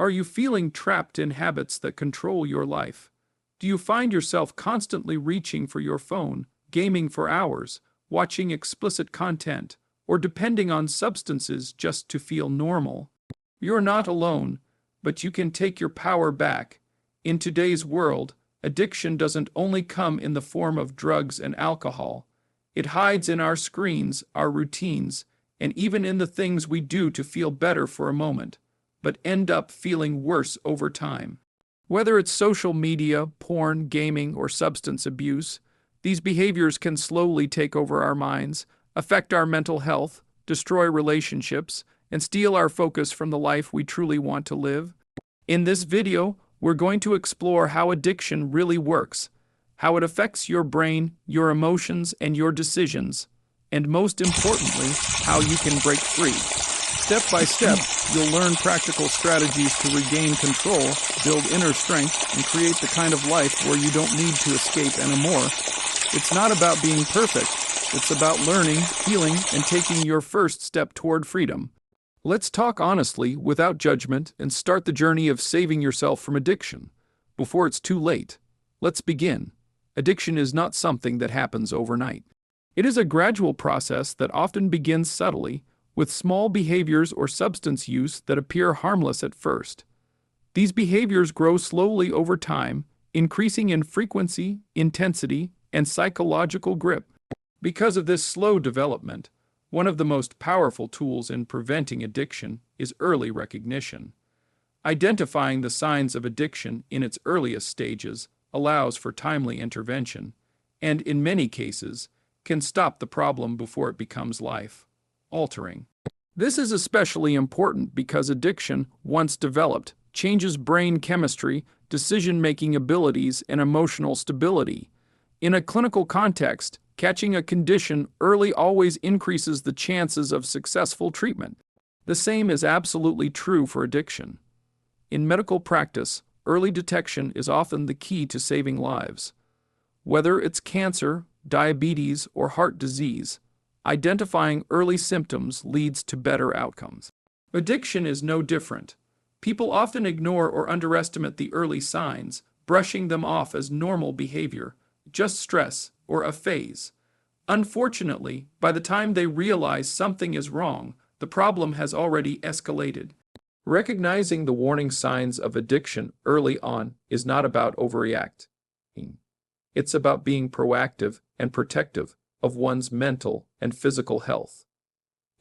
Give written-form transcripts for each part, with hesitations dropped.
Are you feeling trapped in habits that control your life? Do you find yourself constantly reaching for your phone, gaming for hours, watching explicit content, or depending on substances just to feel normal? You're not alone, but you can take your power back. In today's world, addiction doesn't only come in the form of drugs and alcohol. It hides in our screens, our routines, and even in the things we do to feel better for a moment, but end up feeling worse over time. Whether it's social media, porn, gaming, or substance abuse, these behaviors can slowly take over our minds, affect our mental health, destroy relationships, and steal our focus from the life we truly want to live. In this video, we're going to explore how addiction really works, how it affects your brain, your emotions, and your decisions, and most importantly, how you can break free. Step by step, you'll learn practical strategies to regain control, build inner strength, and create the kind of life where you don't need to escape anymore. It's not about being perfect. It's about learning, healing, and taking your first step toward freedom. Let's talk honestly, without judgment, and start the journey of saving yourself from addiction. Before it's too late, let's begin. Addiction is not something that happens overnight. It is a gradual process that often begins subtly, with small behaviors or substance use that appear harmless at first. These behaviors grow slowly over time, increasing in frequency, intensity, and psychological grip. Because of this slow development, one of the most powerful tools in preventing addiction is early recognition. Identifying the signs of addiction in its earliest stages allows for timely intervention, and in many cases, can stop the problem before it becomes life-altering. This is especially important because addiction, once developed, changes brain chemistry, decision-making abilities, and emotional stability. In a clinical context, catching a condition early always increases the chances of successful treatment. The same is absolutely true for addiction. In medical practice, early detection is often the key to saving lives. Whether it's cancer, diabetes, or heart disease, identifying early symptoms leads to better outcomes. Addiction is no different. People often ignore or underestimate the early signs, brushing them off as normal behavior, just stress, or a phase. Unfortunately, by the time they realize something is wrong, the problem has already escalated. Recognizing the warning signs of addiction early on is not about overreacting. It's about being proactive and protective of one's mental and physical health.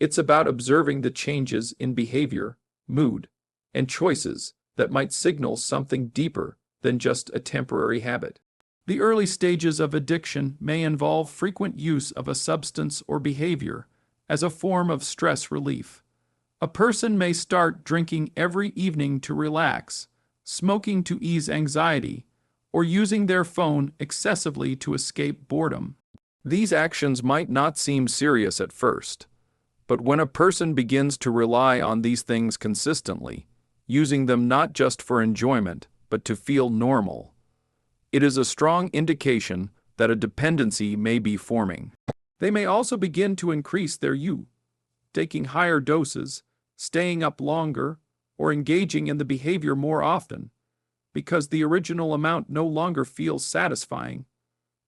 It's about observing the changes in behavior, mood, and choices that might signal something deeper than just a temporary habit. The early stages of addiction may involve frequent use of a substance or behavior as a form of stress relief. A person may start drinking every evening to relax, smoking to ease anxiety, or using their phone excessively to escape boredom. These actions might not seem serious at first, but when a person begins to rely on these things consistently, using them not just for enjoyment, but to feel normal, it is a strong indication that a dependency may be forming. They may also begin to increase their use, taking higher doses, staying up longer, or engaging in the behavior more often, because the original amount no longer feels satisfying.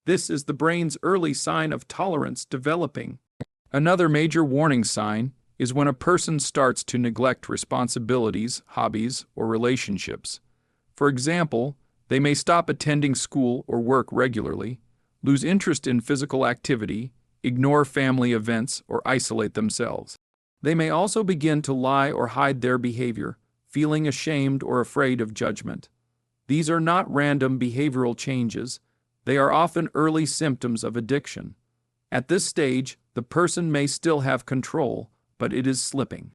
This is the brain's early sign of tolerance developing. Another major warning sign is when a person starts to neglect responsibilities, hobbies, or relationships. For example, they may stop attending school or work regularly, lose interest in physical activity, ignore family events, or isolate themselves. They may also begin to lie or hide their behavior, feeling ashamed or afraid of judgment. These are not random behavioral changes. They are often early symptoms of addiction. At this stage, the person may still have control, but it is slipping.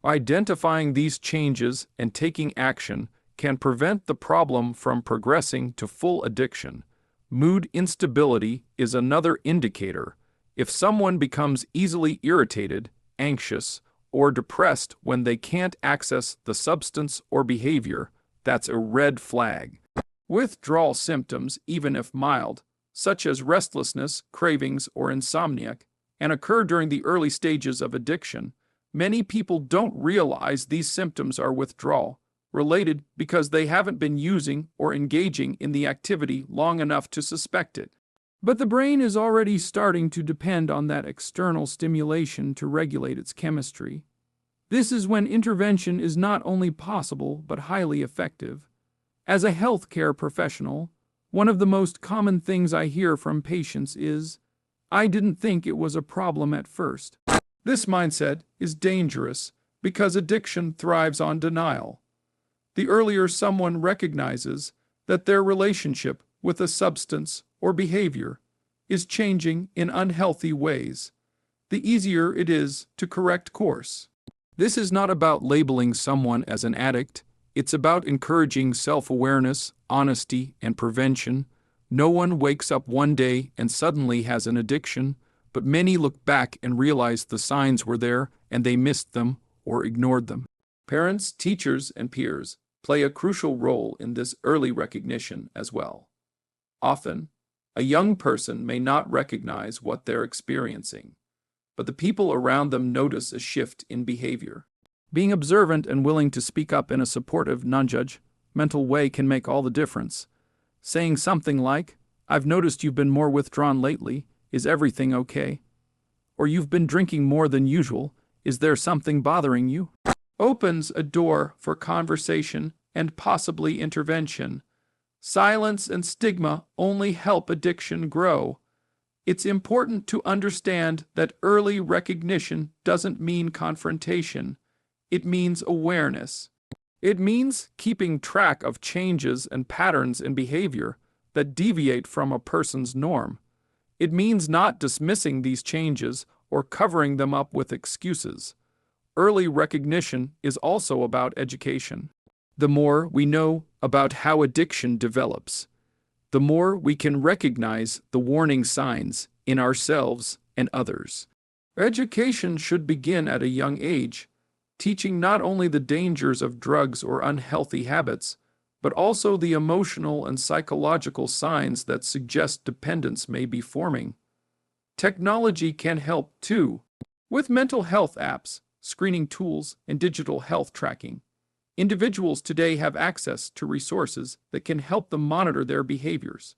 Identifying these changes and taking action can prevent the problem from progressing to full addiction. Mood instability is another indicator. If someone becomes easily irritated, anxious, or depressed when they can't access the substance or behavior, that's a red flag. Withdrawal symptoms, even if mild, such as restlessness, cravings, or insomnia, and occur during the early stages of addiction. Many people don't realize these symptoms are withdrawal. related because they haven't been using or engaging in the activity long enough to suspect it. But the brain is already starting to depend on that external stimulation to regulate its chemistry. This is when intervention is not only possible but highly effective. As a healthcare professional, one of the most common things I hear from patients is, "I didn't think it was a problem at first." This mindset is dangerous because addiction thrives on denial. The earlier someone recognizes that their relationship with a substance or behavior is changing in unhealthy ways, the easier it is to correct course. This is not about labeling someone as an addict. It's about encouraging self-awareness, honesty, and prevention. No one wakes up one day and suddenly has an addiction, but many look back and realize the signs were there and they missed them or ignored them. Parents, teachers, and peers play a crucial role in this early recognition as well. Often, a young person may not recognize what they're experiencing, but the people around them notice a shift in behavior. Being observant and willing to speak up in a supportive, non-judgmental way can make all the difference. Saying something like, "I've noticed you've been more withdrawn lately. Is everything okay?" Or, "You've been drinking more than usual. Is there something bothering you?" opens a door for conversation and possibly intervention. Silence and stigma only help addiction grow. It's important to understand that early recognition doesn't mean confrontation. It means awareness. It means keeping track of changes and patterns in behavior that deviate from a person's norm. It means not dismissing these changes or covering them up with excuses. Early recognition is also about education. The more we know about how addiction develops, the more we can recognize the warning signs in ourselves and others. Education should begin at a young age, teaching not only the dangers of drugs or unhealthy habits, but also the emotional and psychological signs that suggest dependence may be forming. Technology can help too, with mental health apps, screening tools, and digital health tracking. Individuals today have access to resources that can help them monitor their behaviors.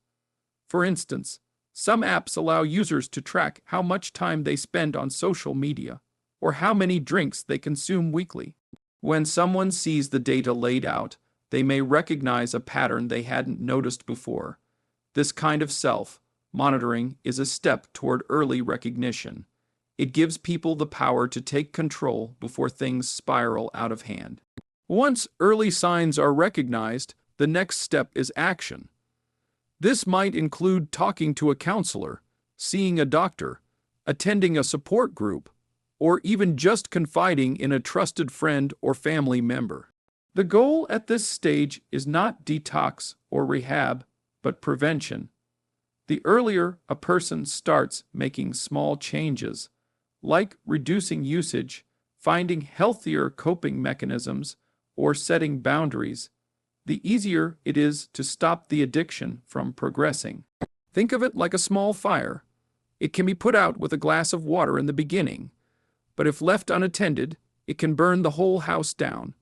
For instance, some apps allow users to track how much time they spend on social media or how many drinks they consume weekly. When someone sees the data laid out, they may recognize a pattern they hadn't noticed before. This kind of self-monitoring is a step toward early recognition. It gives people the power to take control before things spiral out of hand. Once early signs are recognized, the next step is action. This might include talking to a counselor, seeing a doctor, attending a support group, or even just confiding in a trusted friend or family member. The goal at this stage is not detox or rehab, but prevention. The earlier a person starts making small changes, like reducing usage, finding healthier coping mechanisms, or setting boundaries, the easier it is to stop the addiction from progressing. Think of it like a small fire. It can be put out with a glass of water in the beginning, but if left unattended, it can burn the whole house down.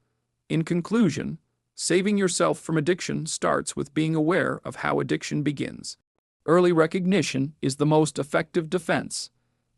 In conclusion, saving yourself from addiction starts with being aware of how addiction begins. Early recognition is the most effective defense.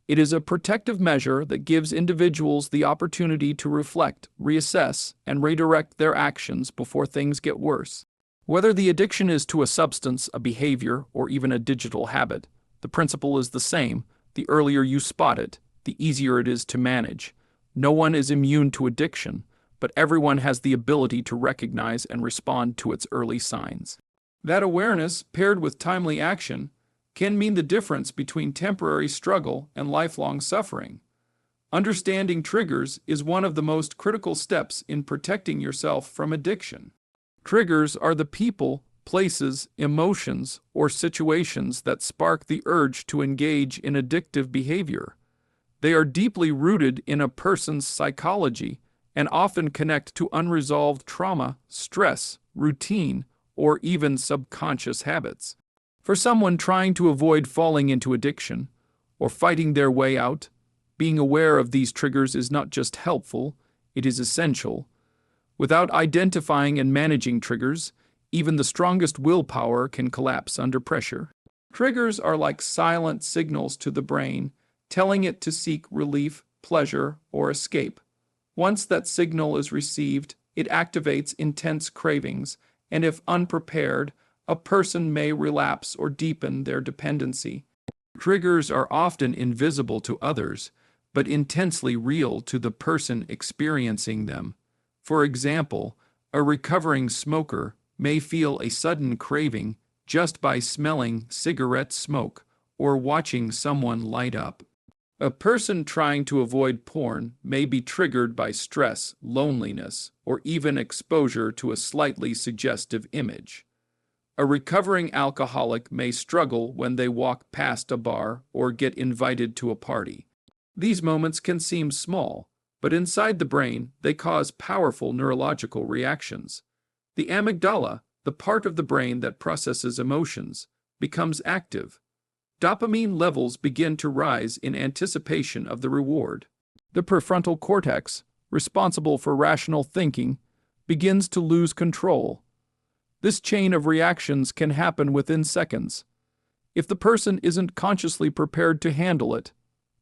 It is a protective measure that gives individuals the opportunity to reflect, reassess, and redirect their actions before things get worse. Whether the addiction is to a substance, a behavior, or even a digital habit, the principle is the same. The earlier you spot it, the easier it is to manage. No one is immune to addiction, but everyone has the ability to recognize and respond to its early signs. That awareness, paired with timely action, can mean the difference between temporary struggle and lifelong suffering. Understanding triggers is one of the most critical steps in protecting yourself from addiction. Triggers are the people, places, emotions, or situations that spark the urge to engage in addictive behavior. They are deeply rooted in a person's psychology and often connect to unresolved trauma, stress, routine, or even subconscious habits. For someone trying to avoid falling into addiction or fighting their way out, being aware of these triggers is not just helpful, it is essential. Without identifying and managing triggers, even the strongest willpower can collapse under pressure. Triggers are like silent signals to the brain, telling it to seek relief, pleasure, or escape. Once that signal is received, it activates intense cravings, and if unprepared, a person may relapse or deepen their dependency. Triggers are often invisible to others, but intensely real to the person experiencing them. For example, a recovering smoker may feel a sudden craving just by smelling cigarette smoke or watching someone light up. A person trying to avoid porn may be triggered by stress, loneliness, or even exposure to a slightly suggestive image. A recovering alcoholic may struggle when they walk past a bar or get invited to a party. These moments can seem small, but inside the brain, they cause powerful neurological reactions. The amygdala, the part of the brain that processes emotions, becomes active. Dopamine levels begin to rise in anticipation of the reward. The prefrontal cortex, responsible for rational thinking, begins to lose control. This chain of reactions can happen within seconds. If the person isn't consciously prepared to handle it,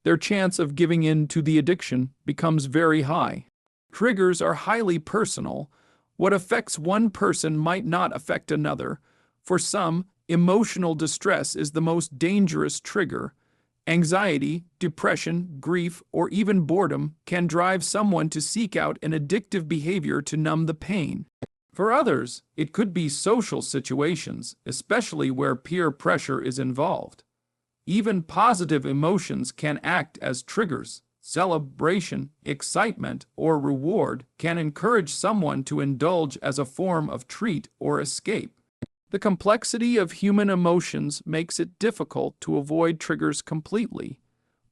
their chance of giving in to the addiction becomes very high. Triggers are highly personal. What affects one person might not affect another. For some, emotional distress is the most dangerous trigger. Anxiety, depression, grief, or even boredom can drive someone to seek out an addictive behavior to numb the pain. For others, it could be social situations, especially where peer pressure is involved. Even positive emotions can act as triggers. Celebration, excitement, or reward can encourage someone to indulge as a form of treat or escape. The complexity of human emotions makes it difficult to avoid triggers completely,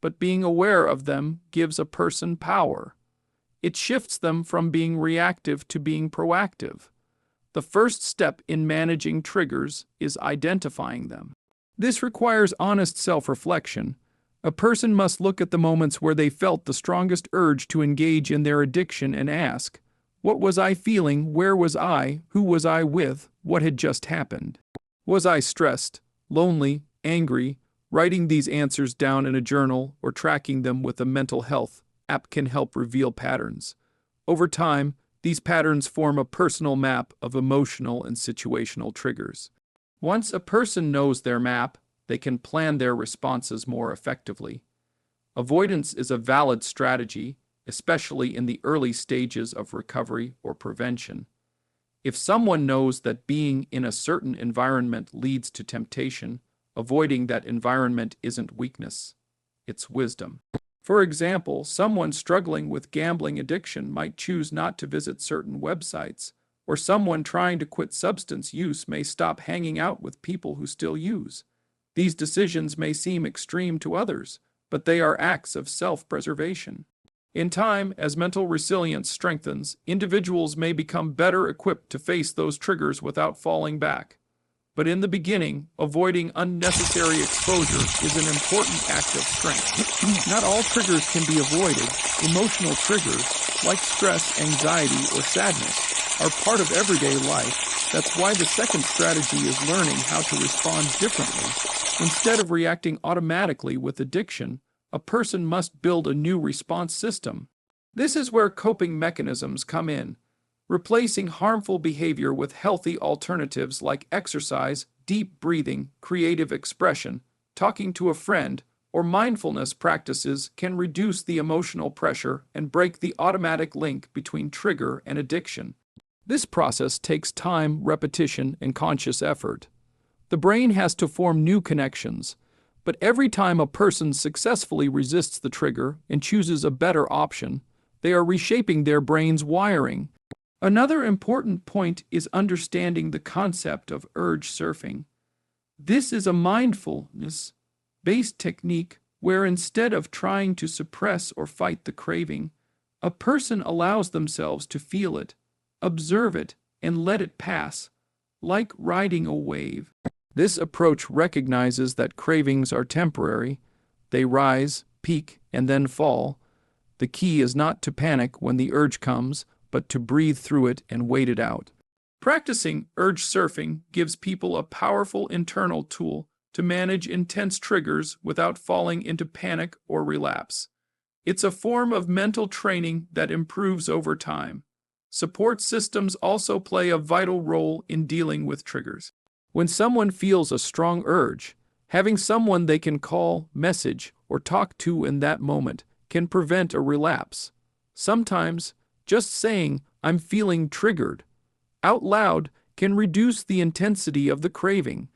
but being aware of them gives a person power. It shifts them from being reactive to being proactive. The first step in managing triggers is identifying them. This requires honest self-reflection. A person must look at the moments where they felt the strongest urge to engage in their addiction and ask, what was I feeling? Where was I? Who was I with? What had just happened? Was I stressed, lonely, angry? Writing these answers down in a journal or tracking them with a mental health app can help reveal patterns. Over time, these patterns form a personal map of emotional and situational triggers. Once a person knows their map, they can plan their responses more effectively. Avoidance is a valid strategy, especially in the early stages of recovery or prevention. If someone knows that being in a certain environment leads to temptation, avoiding that environment isn't weakness, it's wisdom. For example, someone struggling with gambling addiction might choose not to visit certain websites, or someone trying to quit substance use may stop hanging out with people who still use. These decisions may seem extreme to others, but they are acts of self-preservation. In time, as mental resilience strengthens, individuals may become better equipped to face those triggers without falling back. But in the beginning, avoiding unnecessary exposure is an important act of strength. Not all triggers can be avoided. Emotional triggers, like stress, anxiety, or sadness, are part of everyday life. That's why the second strategy is learning how to respond differently. Instead of reacting automatically with addiction, a person must build a new response system. This is where coping mechanisms come in, replacing harmful behavior with healthy alternatives like exercise, deep breathing, creative expression, talking to a friend, or mindfulness practices can reduce the emotional pressure and break the automatic link between trigger and addiction. This process takes time, repetition, and conscious effort. The brain has to form new connections, but every time a person successfully resists the trigger and chooses a better option, they are reshaping their brain's wiring. Another important point is understanding the concept of urge surfing. This is a mindfulness-based technique where instead of trying to suppress or fight the craving, a person allows themselves to feel it, observe it, and let it pass, like riding a wave. This approach recognizes that cravings are temporary. They rise, peak, and then fall. The key is not to panic when the urge comes, but to breathe through it and wait it out. Practicing urge surfing gives people a powerful internal tool to manage intense triggers without falling into panic or relapse. It's a form of mental training that improves over time. Support systems also play a vital role in dealing with triggers. When someone feels a strong urge, having someone they can call, message, or talk to in that moment can prevent a relapse. Sometimes, just saying, "I'm feeling triggered," out loud can reduce the intensity of the craving.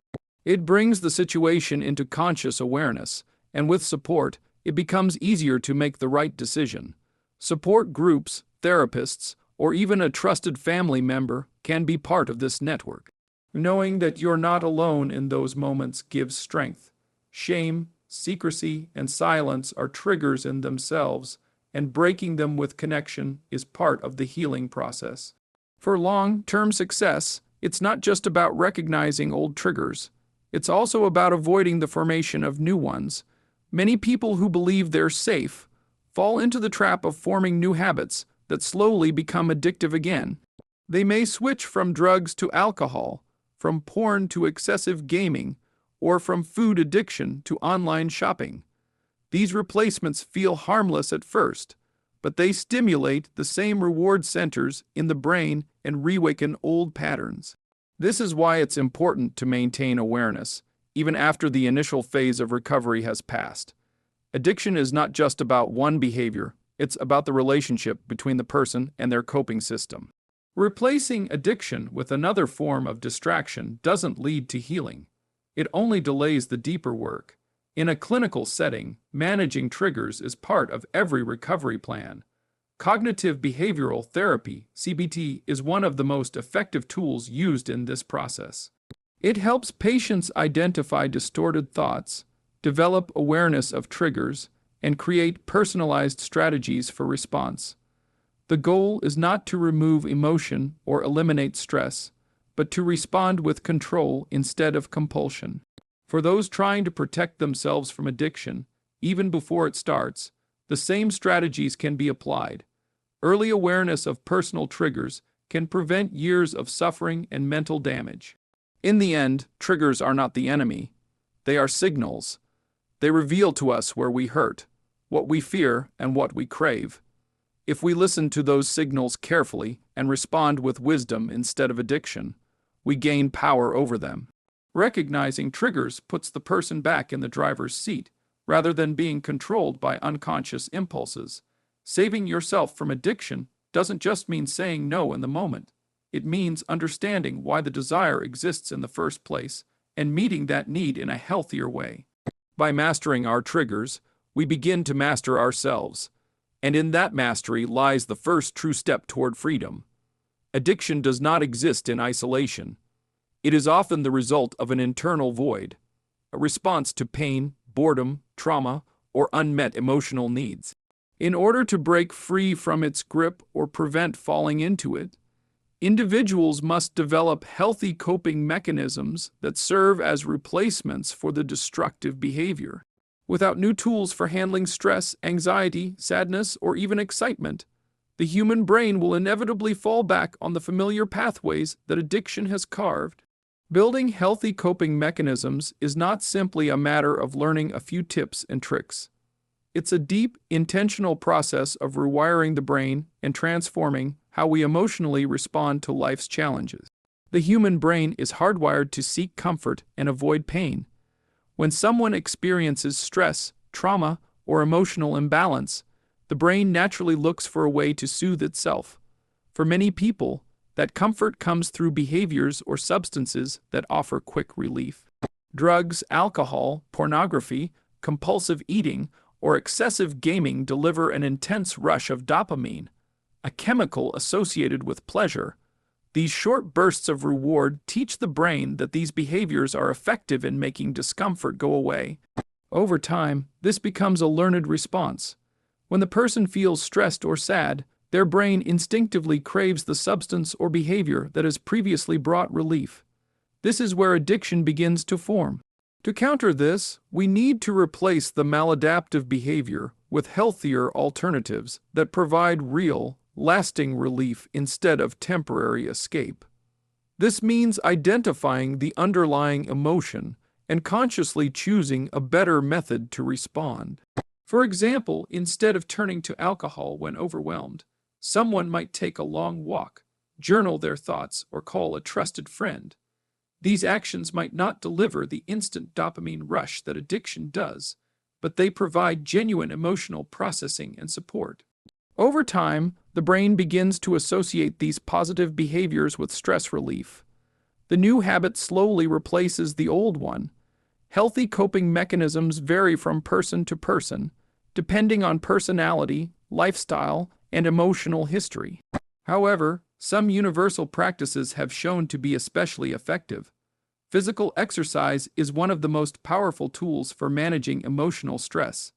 It brings the situation into conscious awareness, and with support, it becomes easier to make the right decision. Support groups, therapists, or even a trusted family member can be part of this network. Knowing that you're not alone in those moments gives strength. Shame, secrecy, and silence are triggers in themselves, and breaking them with connection is part of the healing process. For long-term success, it's not just about recognizing old triggers. It's also about avoiding the formation of new ones. Many people who believe they're safe fall into the trap of forming new habits that slowly become addictive again. They may switch from drugs to alcohol, from porn to excessive gaming, or from food addiction to online shopping. These replacements feel harmless at first, but they stimulate the same reward centers in the brain and reawaken old patterns. This is why it's important to maintain awareness, even after the initial phase of recovery has passed. Addiction is not just about one behavior, it's about the relationship between the person and their coping system. Replacing addiction with another form of distraction doesn't lead to healing. It only delays the deeper work. In a clinical setting, managing triggers is part of every recovery plan. Cognitive behavioral therapy, CBT, is one of the most effective tools used in this process. It helps patients identify distorted thoughts, develop awareness of triggers, and create personalized strategies for response. The goal is not to remove emotion or eliminate stress, but to respond with control instead of compulsion. For those trying to protect themselves from addiction, even before it starts, the same strategies can be applied. Early awareness of personal triggers can prevent years of suffering and mental damage. In the end, triggers are not the enemy. They are signals. They reveal to us where we hurt, what we fear, and what we crave. If we listen to those signals carefully and respond with wisdom instead of addiction, we gain power over them. Recognizing triggers puts the person back in the driver's seat, rather than being controlled by unconscious impulses. Saving yourself from addiction doesn't just mean saying no in the moment. It means understanding why the desire exists in the first place and meeting that need in a healthier way. By mastering our triggers, we begin to master ourselves. And in that mastery lies the first true step toward freedom. Addiction does not exist in isolation. It is often the result of an internal void, a response to pain, boredom, trauma, or unmet emotional needs. In order to break free from its grip or prevent falling into it, individuals must develop healthy coping mechanisms that serve as replacements for the destructive behavior. Without new tools for handling stress, anxiety, sadness, or even excitement, the human brain will inevitably fall back on the familiar pathways that addiction has carved. Building healthy coping mechanisms is not simply a matter of learning a few tips and tricks. It's a deep, intentional process of rewiring the brain and transforming how we emotionally respond to life's challenges. The human brain is hardwired to seek comfort and avoid pain. When someone experiences stress, trauma, or emotional imbalance, the brain naturally looks for a way to soothe itself. For many people, that comfort comes through behaviors or substances that offer quick relief. Drugs, alcohol, pornography, compulsive eating, or excessive gaming deliver an intense rush of dopamine, a chemical associated with pleasure. These short bursts of reward teach the brain that these behaviors are effective in making discomfort go away. Over time, this becomes a learned response. When the person feels stressed or sad, their brain instinctively craves the substance or behavior that has previously brought relief. This is where addiction begins to form. To counter this, we need to replace the maladaptive behavior with healthier alternatives that provide real, lasting relief instead of temporary escape. This means identifying the underlying emotion and consciously choosing a better method to respond. For example, instead of turning to alcohol when overwhelmed, someone might take a long walk, journal their thoughts, or call a trusted friend. These actions might not deliver the instant dopamine rush that addiction does, but they provide genuine emotional processing and support. Over time, the brain begins to associate these positive behaviors with stress relief. The new habit slowly replaces the old one. Healthy coping mechanisms vary from person to person, depending on personality, lifestyle, and emotional history. However, some universal practices have shown to be especially effective. Physical exercise is one of the most powerful tools for managing emotional stress.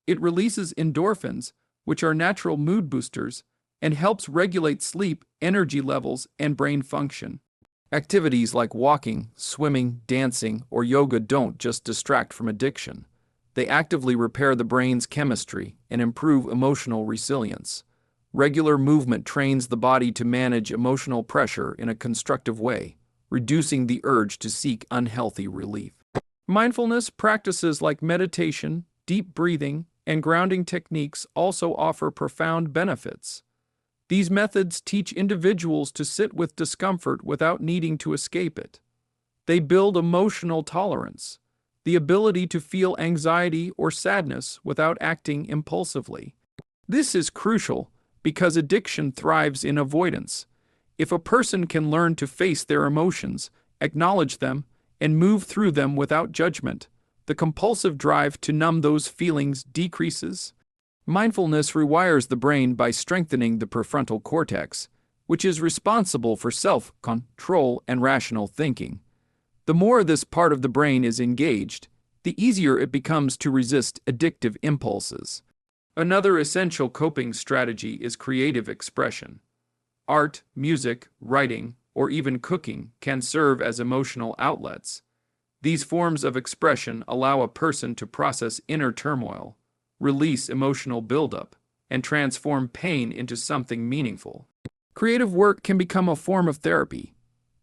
It releases endorphins, which are natural mood boosters, and helps regulate sleep, energy levels, and brain function. Activities like walking, swimming, dancing, or yoga don't just distract from addiction. They actively repair the brain's chemistry and improve emotional resilience. Regular movement trains the body to manage emotional pressure in a constructive way, reducing the urge to seek unhealthy relief. Mindfulness practices like meditation, deep breathing, and grounding techniques also offer profound benefits. These methods teach individuals to sit with discomfort without needing to escape it. They build emotional tolerance, the ability to feel anxiety or sadness without acting impulsively. This is crucial because addiction thrives in avoidance. If a person can learn to face their emotions, acknowledge them, and move through them without judgment, the compulsive drive to numb those feelings decreases. Mindfulness rewires the brain by strengthening the prefrontal cortex, which is responsible for self-control and rational thinking. The more this part of the brain is engaged, the easier it becomes to resist addictive impulses. Another essential coping strategy is creative expression. Art, music, writing, or even cooking can serve as emotional outlets. These forms of expression allow a person to process inner turmoil, release emotional buildup, and transform pain into something meaningful. Creative work can become a form of therapy,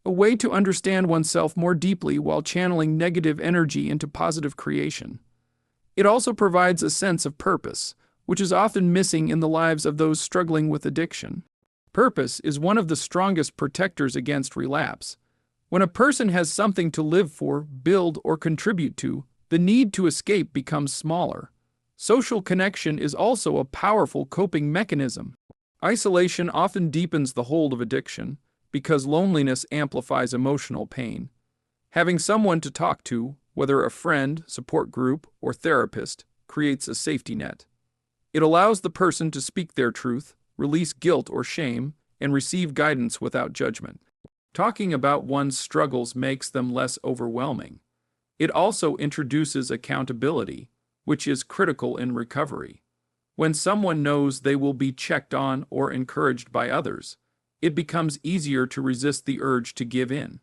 a way to understand oneself more deeply while channeling negative energy into positive creation. It also provides a sense of purpose, which is often missing in the lives of those struggling with addiction. Purpose is one of the strongest protectors against relapse. When a person has something to live for, build, or contribute to, the need to escape becomes smaller. Social connection is also a powerful coping mechanism. Isolation often deepens the hold of addiction because loneliness amplifies emotional pain. Having someone to talk to, whether a friend, support group, or therapist, creates a safety net. It allows the person to speak their truth, release guilt or shame, and receive guidance without judgment. Talking about one's struggles makes them less overwhelming. It also introduces accountability, which is critical in recovery. When someone knows they will be checked on or encouraged by others, it becomes easier to resist the urge to give in.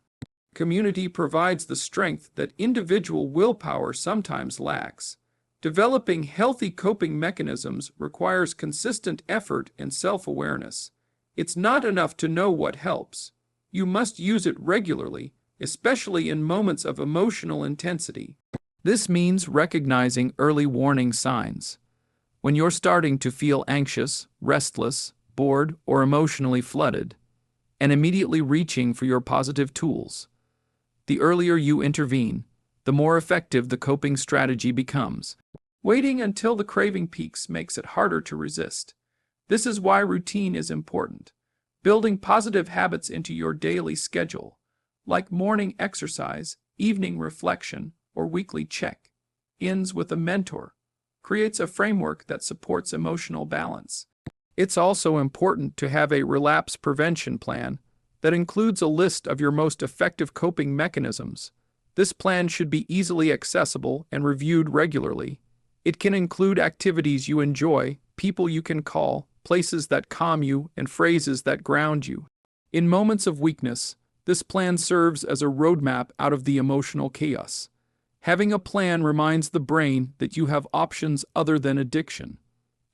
Community provides the strength that individual willpower sometimes lacks. Developing healthy coping mechanisms requires consistent effort and self-awareness. It's not enough to know what helps. You must use it regularly, especially in moments of emotional intensity. This means recognizing early warning signs. When you're starting to feel anxious, restless, bored, or emotionally flooded, and immediately reaching for your positive tools. The earlier you intervene, the more effective the coping strategy becomes. Waiting until the craving peaks makes it harder to resist. This is why routine is important. Building positive habits into your daily schedule, like morning exercise, evening reflection, or weekly check-ins with a mentor, creates a framework that supports emotional balance. It's also important to have a relapse prevention plan that includes a list of your most effective coping mechanisms. This plan should be easily accessible and reviewed regularly. It can include activities you enjoy, people you can call, places that calm you, and phrases that ground you. In moments of weakness, this plan serves as a roadmap out of the emotional chaos. Having a plan reminds the brain that you have options other than addiction.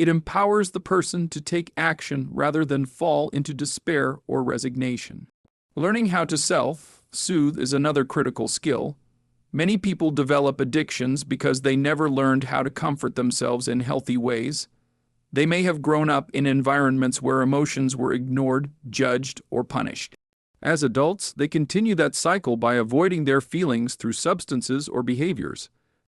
It empowers the person to take action rather than fall into despair or resignation. Learning how to self-soothe is another critical skill. Many people develop addictions because they never learned how to comfort themselves in healthy ways. They may have grown up in environments where emotions were ignored, judged, or punished. As adults, they continue that cycle by avoiding their feelings through substances or behaviors.